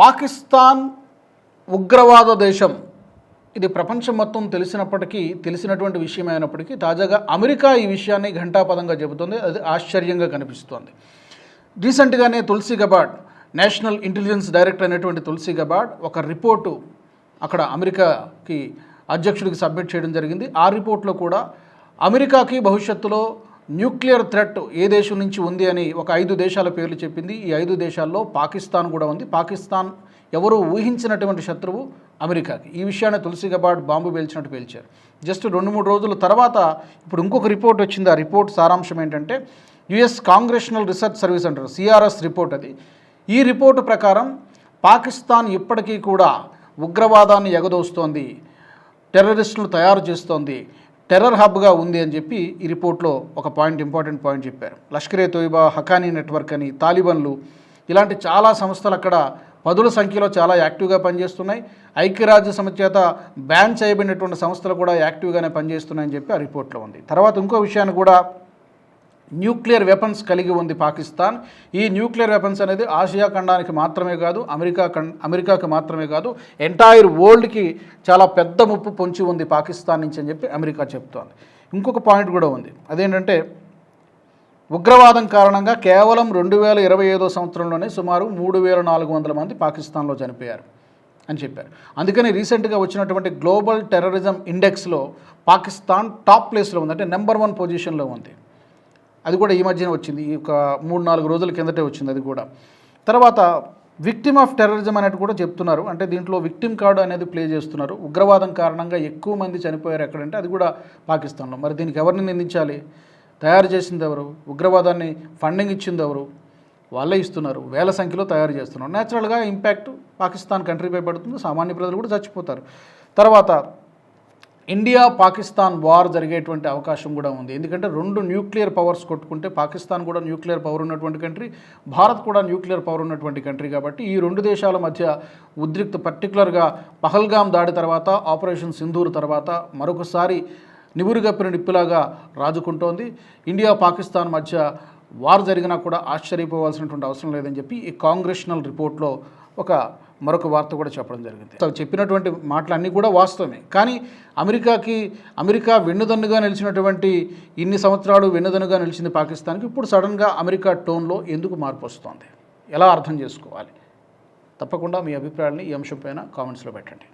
పాకిస్తాన్ ఉగ్రవాద దేశం. ఇది ప్రపంచం మొత్తం తెలిసినటువంటి విషయం అయినప్పటికీ తాజాగా అమెరికా ఈ విషయాన్ని ఘంటాపదంగా చెబుతుంది. అది ఆశ్చర్యంగా కనిపిస్తోంది. రీసెంట్గానే Tulsi Gabbard, national intelligence director అయినటువంటి తుల్సీ గబార్డ్ ఒక రిపోర్టు అక్కడ అమెరికాకి అధ్యక్షుడికి సబ్మిట్ చేయడం జరిగింది. ఆ రిపోర్ట్లో కూడా అమెరికాకి భవిష్యత్తులో న్యూక్లియర్ థ్రెట్ ఏ దేశం నుంచి ఉంది అని ఒక 5 దేశాల పేర్లు చెప్పింది. ఈ 5 దేశాల్లో పాకిస్తాన్ కూడా ఉంది. పాకిస్తాన్ ఎవరు ఊహించినటువంటి శత్రువు అమెరికాకి. ఈ విషయాన్ని తులసి గబార్డ్ బాంబు పేల్చినట్టు పేల్చారు. జస్ట్ 2-3 రోజుల తర్వాత ఇప్పుడు ఇంకొక రిపోర్ట్ వచ్చింది. ఆ రిపోర్ట్ సారాంశం ఏంటంటే యుఎస్ కాంగ్రెషనల్ రీసెర్చ్ సర్వీస్ అంటారు, సిఆర్ఎస్ రిపోర్ట్ అది. ఈ రిపోర్టు ప్రకారం పాకిస్తాన్ ఇప్పటికీ కూడా ఉగ్రవాదాన్ని ఎగదోస్తోంది, టెర్రరిస్టులు తయారు చేస్తోంది, టెర్రర్ హబ్గా ఉంది అని చెప్పి ఈ రిపోర్ట్లో ఒక ఇంపార్టెంట్ పాయింట్ చెప్పారు. లష్కరే తోయిబా, హకానీ నెట్వర్క్ అని, తాలిబన్లు ఇలాంటి చాలా సంస్థలు అక్కడ పదుల సంఖ్యలో చాలా యాక్టివ్గా పనిచేస్తున్నాయి. ఐక్యరాజ్య సమితి చేత బ్యాన్ చేయబడినటువంటి సంస్థలు కూడా యాక్టివ్గానే పనిచేస్తున్నాయని చెప్పి ఆ రిపోర్ట్లో ఉంది. తర్వాత ఇంకో విషయాన్ని కూడా, న్యూక్లియర్ వెపన్స్ కలిగి ఉంది పాకిస్తాన్. ఈ న్యూక్లియర్ వెపన్స్ అనేది ఆసియా ఖండానికి మాత్రమే కాదు, అమెరికాకి మాత్రమే కాదు, ఎంటైర్ వరల్డ్కి చాలా పెద్ద ముప్పు పొంచి ఉంది పాకిస్తాన్ నుంచి అని చెప్పి అమెరికా చెప్తోంది. ఇంకొక పాయింట్ కూడా ఉంది. అదేంటంటే ఉగ్రవాదం కారణంగా కేవలం 2025 సంవత్సరంలోనే సుమారు 3400 మంది పాకిస్తాన్లో చనిపోయారు అని చెప్పారు. అందుకని రీసెంట్గా వచ్చినటువంటి గ్లోబల్ టెర్రరిజం ఇండెక్స్లో పాకిస్తాన్ టాప్ ప్లేస్లో ఉంది, అంటే నెంబర్ 1 పొజిషన్లో ఉంది. అది కూడా ఈ మధ్యన వచ్చింది, ఈ ఒక 3-4 రోజుల కిందటే వచ్చింది అది కూడా. తర్వాత విక్టిమ్ ఆఫ్ టెర్రరిజం అనేది కూడా చెప్తున్నారు. అంటే దీంట్లో విక్టిమ్ కార్డు అనేది ప్లే చేస్తున్నారు. ఉగ్రవాదం కారణంగా ఎక్కువ మంది చనిపోయారు ఎక్కడంటే అది కూడా పాకిస్తాన్లో. మరి దీనికి ఎవరిని నిందించాలి? తయారు చేసింది ఎవరు? ఉగ్రవాదాన్ని ఫండింగ్ ఇచ్చింది ఎవరు? వాళ్ళే ఇస్తున్నారు, వేల సంఖ్యలో తయారు చేస్తున్నారు. న్యాచురల్గా ఇంపాక్ట్ పాకిస్తాన్ కంట్రీపై పడుతుంది, సామాన్య ప్రజలు కూడా చచ్చిపోతారు. తర్వాత ఇండియా పాకిస్తాన్ వార్ జరిగేటువంటి అవకాశం కూడా ఉంది. ఎందుకంటే 2 న్యూక్లియర్ పవర్స్ కొట్టుకుంటే పాకిస్తాన్ కూడా న్యూక్లియర్ పవర్ ఉన్నటువంటి కంట్రీ, భారత్ కూడా న్యూక్లియర్ పవర్ ఉన్నటువంటి కంట్రీ. కాబట్టి ఈ 2 దేశాల మధ్య పర్టికులర్గా పహల్గామ్ దాడి తర్వాత, ఆపరేషన్ సింధూర్ తర్వాత మరొకసారి నివురుగప్పిన నిప్పులాగా రాజుకుంటోంది. ఇండియా పాకిస్తాన్ మధ్య వార్ జరిగినా కూడా ఆశ్చర్యపోవాల్సినటువంటి అవసరం లేదని చెప్పి ఈ కాంగ్రెషనల్ రిపోర్ట్లో మరొక వార్త కూడా చెప్పడం జరిగింది. చెప్పినటువంటి మాటలన్నీ కూడా వాస్తవమే. కానీ అమెరికా వెన్నుదన్నుగా నిలిచినటువంటి ఇన్ని సంవత్సరాలు వెన్నుదన్నుగా నిలిచింది పాకిస్తాన్కి. ఇప్పుడు సడన్గా అమెరికా టోన్లో ఎందుకు మార్పు వస్తుంది? ఎలా అర్థం చేసుకోవాలి? తప్పకుండా మీ అభిప్రాయాన్ని ఈ అంశంపైన కామెంట్స్లో పెట్టండి.